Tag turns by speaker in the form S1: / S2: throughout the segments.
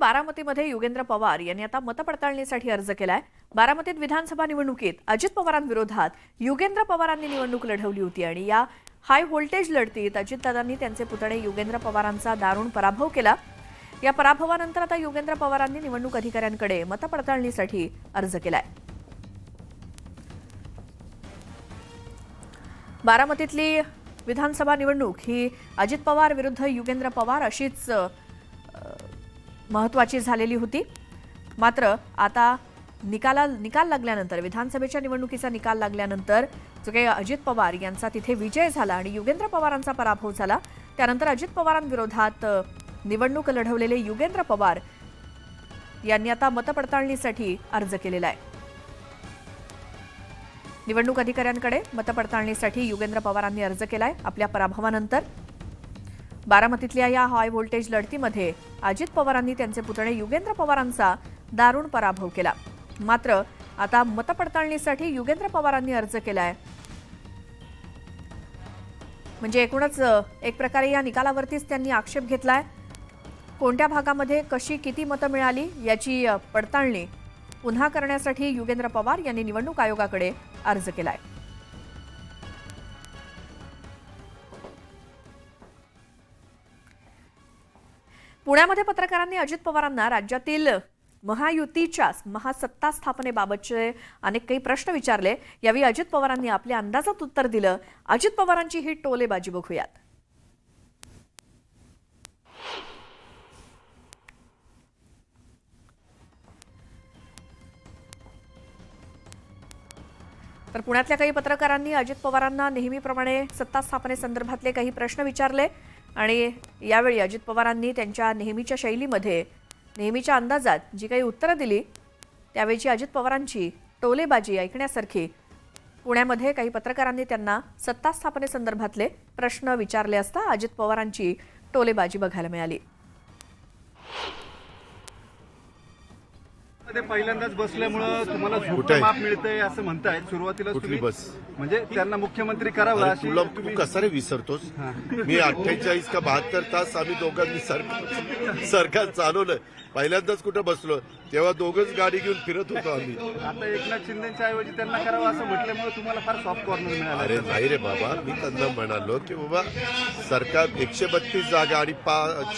S1: बारामतीमध्ये युगेंद्र पवार यांनी आता मतपडताळणीसाठी अर्ज केलाय। बारामतीत विधानसभा निवडणुकीत अजित पवारांविरोधात युगेंद्र पवारांनी निवडणूक लढवली होती आणि या हाय व्होल्टेज लढतीत अजितदादांनी त्यांचे पुतणे युगेंद्र पवारांचा दारुण पराभव केला। या पराभवानंतर आता युगेंद्र पवारांनी निवडणूक अधिकाऱ्यांकडे मतपडताळणीसाठी अर्ज केलाय। बारामतीतली विधानसभा निवडणूक ही अजित पवार विरुद्ध युगेंद्र पवार अशीच महत्त्वाची झालेली होती। मात्र आता निकाल लागल्यानंतर विधानसभेच्या निवडणुकीचा निकाल लागल्यानंतर जो काही अजित पवार यांचा तिथे विजय झाला आणि युगेंद्र पवारांचा पराभव झाला, त्यानंतर अजित पवारांविरोधात निवडणूक लढवलेले युगेंद्र पवार यांनी आता मतपडताळणीसाठी अर्ज केलेला आहे। निवडणूक अधिकाऱ्यांकडे मतपडताळणीसाठी युगेंद्र पवारांनी अर्ज केलाय। आपल्या पराभवानंतर बारामतीतल्या या हाय व्होल्टेज लढतीमध्ये अजित पवारांनी त्यांचे पुतणे युगेंद्र पवारांचा दारुण पराभव केला। मात्र आता मतपडताळणीसाठी युगेंद्र पवारांनी अर्ज केलाय। म्हणजे एकूणच एक प्रकारे या निकालावरतीच त्यांनी आक्षेप घेतलाय। कोणत्या भागामध्ये कशी किती मतं मिळाली याची पडताळणी पुन्हा करण्यासाठी युगेंद्र पवार यांनी निवडणूक आयोगाकडे अर्ज केलाय। पुण्यामध्ये पत्रकारांनी अजित पवारांना राज्यातील महायुतीच्या महासत्ता स्थापनेबाबतचे अनेक काही प्रश्न विचारले। यावेळी अजित पवारांनी आपल्या अंदाजात उत्तर दिलं। अजित पवारांची ही टोलेबाजी बघूयात। तर पुण्यातल्या काही पत्रकारांनी अजित पवारांना नेहमीप्रमाणे सत्ता स्थापनेसंदर्भातले काही प्रश्न विचारले आणि यावेळी अजित पवारांनी त्यांच्या नेहमीच्या शैलीमध्ये नेहमीच्या अंदाजात जी काही उत्तरं दिली त्यावेळीची अजित पवारांची टोलेबाजी ऐकण्यासारखी। पुण्यामध्ये काही पत्रकारांनी त्यांना सत्ता स्थापनेसंदर्भातले प्रश्न विचारले असता अजित पवारांची टोलेबाजी बघायला मिळाली।
S2: ते पहिल्यांदाच बसल्यामुळे तुम्हाला झोपतं माप मिळतंय असं म्हणतायत। सुरुवातीला
S3: कुठली बस
S2: म्हणजे त्यांना मुख्यमंत्री करावा अशी
S3: तुला तू कसा रे विसरतोस? मी 48 का 72 तास आम्ही दोघांनी सरकार चालवलं। पहिल्यांदाच कुठं बसलो तेव्हा दोघंच गाडी घेऊन फिरत होतो आम्ही।
S2: आता एकनाथ शिंदेच्या ऐवजी त्यांना करावं असं म्हटल्यामुळे तुम्हाला फार सॉफ्ट कॉर्नर मिळालं।
S3: अरे नाही रे बाबा, मी त्यांना म्हणालो की बाबा सरकार 132 जागा आणि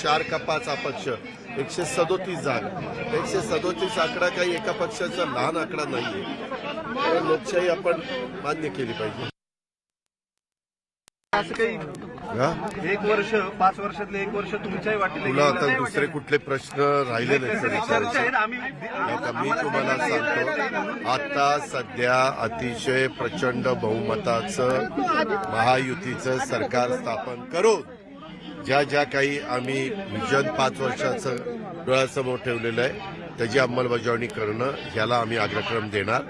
S3: 4 का 5 अपक्ष 137 जागा। 137 आकडा काही एका पक्षाचा लहान आकडा नाहीये। लोकशाही आपण मान्य केली पाहिजे।
S2: असं काही 1 वर्ष 5 वर्षातले 1 वर्ष तुमच्याही वाटेल
S3: तुला आता दुसरे कुठले प्रश्न राहिले नाहीत विचारायचे? आता मी तुम्हाला सांगतो, आता सध्या अतिशय प्रचंड बहुमताचं महायुतीचं सरकार स्थापन करून ज्या काही आम्ही विजन 5 वर्षाचं डोळ्यासमोर ठेवलेलं आहे त्याची अंमलबजावणी करणं याला आम्ही अग्रक्रम देणार।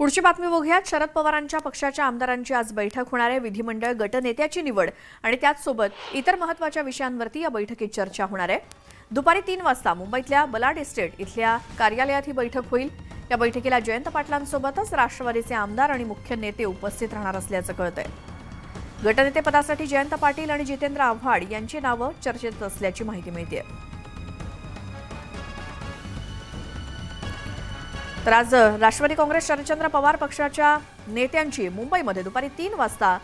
S1: पुढची बातमी बघूयात। शरद पवारांच्या पक्षाच्या आमदारांची आज बैठक होणार आहे। विधिमंडळ गटनेत्याची निवड आणि त्याचसोबत इतर महत्त्वाच्या विषयांवरती या बैठकीत चर्चा होणार आहे। दुपारी 3 वाजता मुंबईतल्या बलाड इस्टेट इथल्या कार्यालयात ही बैठक होईल। या बैठकीला जयंत पाटलांसोबतच राष्ट्रवादीचे आमदार आणि मुख्य नेते उपस्थित राहणार असल्याचं कळतंय। गटनेतेपदासाठी जयंत पाटील आणि जितेंद्र आव्हाड यांची नावं चर्चेत असल्याची माहिती मिळते। तर आज राष्ट्रवादी काँग्रेस शरदचंद्र पवार पक्षाच्या नेत्यांची मुंबईमध्ये दुपारी 3 वाजता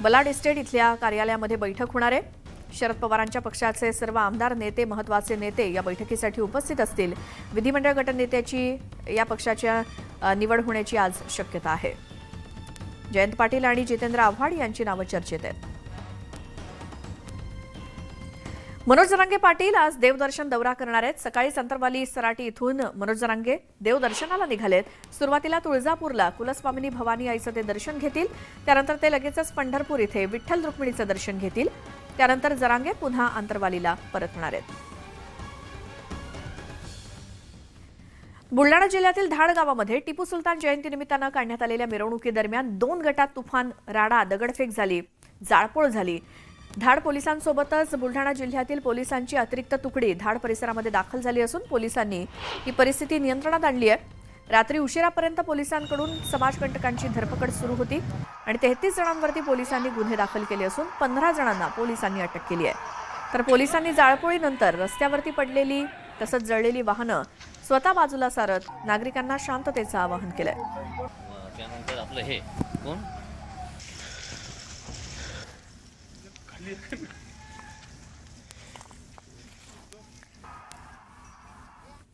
S1: बलाड इस्टेट इथल्या कार्यालयामध्ये बैठक होणार आहे। शरद पवारांच्या पक्षाचे सर्व आमदार नेते महत्त्वाचे नेते या बैठकीसाठी उपस्थित असतील। विधिमंडळ गटनेत्याची या पक्षाच्या निवड होण्याची आज शक्यता आहे। जयंत पाटील आणि जितेंद्र आव्हाड यांची नावं चर्चेत आहेत। मनोज जरांगे पाटील आज देवदर्शन दौरा करणार आहेत। सकाळी संतरवाली सराटी इथून मनोज जरांगे देवदर्शनाला निघालेत। सुरुवातीला तुळजापूरला कुलस्वामिनी भवानी आईचं ते दर्शन घेतील। त्यानंतर ते लगेचच पंढरपूर इथे विठ्ठल रुक्मिणीचं दर्शन घेतील। त्यानंतर जरांगे पुन्हा अंतरवालीला परतणार आहेत। बुलढाणा जिल्ह्यातील धाड गावामध्ये टिपू सुलतान जयंतीनिमित्तानं काढण्यात आलेल्या मिरवणुकीदरम्यान 2 गटात तुफान राडा, दगडफेक झाली, जाळपोळ झाली। धाड पोलिसांसोबतच बुलढाणा जिल्ह्यातील पोलिसांची अतिरिक्त तुकडी धाड परिसरामध्ये दाखल झाली असून पोलिसांनी ही परिस्थिती नियंत्रणात आणली आहे। रात्री उशिरापर्यंत पोलिसांकडून समाजकंटकांची धरपकड सुरू होती आणि 33 जणांवरती पोलिसांनी गुन्हे दाखल केले असून 15 जणांना पोलिसांनी अटक केली आहे। तर पोलिसांनी जाळपोळीनंतर रस्त्यावरती पडलेली तसंच जळलेली वाहनं स्वतः बाजूला सारत नागरिकांना शांततेचं आवाहन केलंय.
S4: त्यानंतर आपलं हे कोण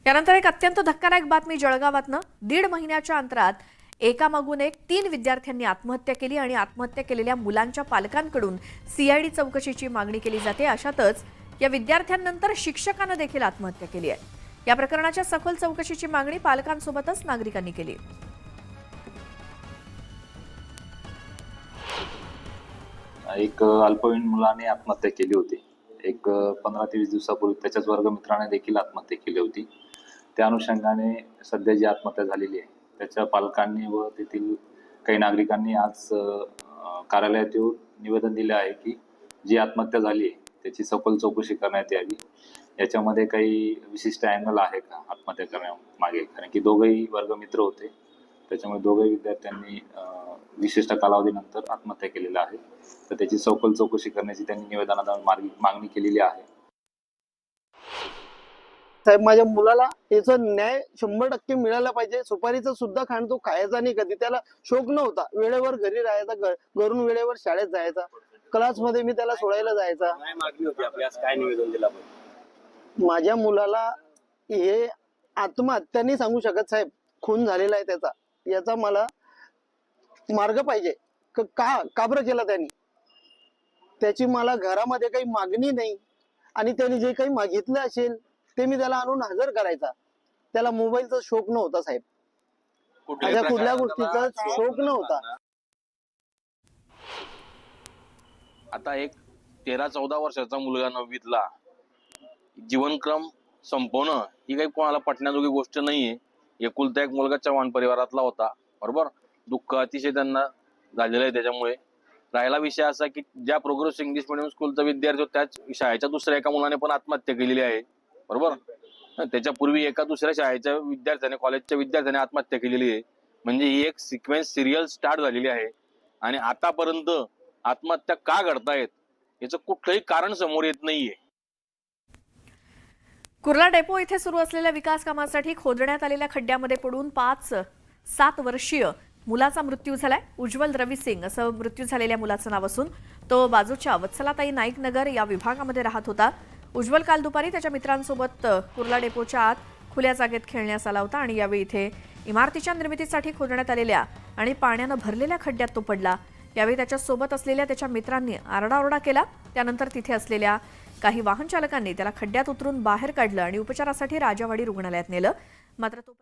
S1: यानंतर एक अत्यंत धक्कादायक बातमी जळगावातनं. 1.5 महिन्याच्या अंतरात एकामागून एक 3 विद्यार्थ्यांनी आत्महत्या केली आणि आत्महत्या केलेल्या मुलांच्या पालकांकडून सीआयडी चौकशीची मागणी केली जाते. अशातच या विद्यार्थ्यांनंतर शिक्षकानं देखील आत्महत्या केली आहे. या प्रकरणाच्या सखोल चौकशीची मागणी पालकांसोबतच नागरिकांनी केली.
S5: एक अल्पवयीन मुलाने आत्महत्या केली होती. एक 15 ते 20 दिवसापूर्वी त्याच्याच वर्गमित्राने देखील आत्महत्या केली होती. त्या अनुषंगाने सध्या जी आत्महत्या झालेली आहे त्याच्या पालकांनी व तेथील काही नागरिकांनी आज कार्यालयात येऊन निवेदन दिले आहे की जी आत्महत्या झाली आहे त्याची सखोल चौकशी करण्यात यावी. याच्यामध्ये काही विशिष्ट अँगल आहे का आत्महत्या करण्यामागे, कारण की दोघंही वर्गमित्र होते. त्याच्यामुळे दोघंही विद्यार्थ्यांनी विशिष्ट कालावधीनंतर आत्महत्या केलेल्या आहे. तर त्याची सखोल चौकशी करण्याची त्यांनी निवेदनाद्वारे मागणी केलेली आहे.
S6: साहेब, माझ्या मुलाला याचा न्याय 100% मिळाला पाहिजे. सुपारीचं सुद्धा खाण तो खायचा नाही कधी. त्याला शौक नव्हता. वेळेवर घरी राहायचा, घरून वेळेवर शाळेत जायचा, क्लासमध्ये मी त्याला सोडायला जायचा.
S7: काय मागणी होती आपली, आज काय निवेदन दिलं आपण?
S6: माझ्या मुलाला हे आत्महत्याने सांगू शकत साहेब, खून झालेला आहे त्याचा. याचा मला मार्ग पाहिजे. का बरं केला त्यांनी? त्याची मला घरामध्ये काही मागणी नाही आणि त्यांनी जे काही मागितलं असेल ते मी त्याला आणून हजर करायचा. त्याला मोबाईलचा शौक नव्हता साहेब, अशा कुठल्या गोष्टीचा शौक नव्हता.
S7: आता एक 13-14 वर्षाचा मुलगा 9वीतला जीवनक्रम संपवणं ही काही कोणाला पटण्याजोगी गोष्ट नाहीये. एकुलता एक मुलगा चव्हाण परिवारातला होता, बरोबर. दुःख अतिशय त्यांना झालेलं आहे. त्याच्यामुळे राहिला विषय असा की ज्या प्रोग्रेसिव्ह इंग्लिश मिडियम स्कूलचा विद्यार्थी होता त्याच शाळेच्या दुसऱ्या एका मुलाने पण आत्महत्या केलेली आहे, बरोबर. त्याच्यापूर्वी एका दुसऱ्या शाळेच्या विद्यार्थ्याने, कॉलेजच्या विद्यार्थ्याने आत्महत्या केलेली आहे. म्हणजे ही एक सिक्वेन्स सिरियल स्टार्ट झालेली आहे आणि आतापर्यंत आत्महत्या का घडतायत याचं कुठलंही कारण समोर येत नाहीये.
S1: कुर्ला डेपो इथे सुरू असलेल्या विकास कामासाठी खोदण्यात आलेल्या खड्ड्यामध्ये पडून 5-7 वर्षीय मुलाचा मृत्यू झालाय. उज्ज्वल रवी सिंग असं मृत्यू झालेल्या मुलाचं नाव असून तो बाजूच्या वत्सलाताई नाईक नगर या विभागामध्ये राहत होता. उज्ज्वल काल दुपारी त्याच्या मित्रांसोबत कुर्ला डेपोच्या आत खुल्या जागेत खेळण्यास आला होता आणि यावेळी इथे इमारतीच्या निर्मितीसाठी खोदण्यात आलेल्या आणि पाण्यानं भरलेल्या खड्ड्यात तो पडला. यावेळी त्याच्या सोबत असलेल्या त्याच्या मित्रांनी आरडाओरडा केला. त्यानंतर तिथे असलेल्या काही वाहन चालकांनी त्याला खड्ड्यात उतरून बाहेर काढलं आणि उपचारासाठी राजावाडी रुग्णालयात नेलं. मात्र तो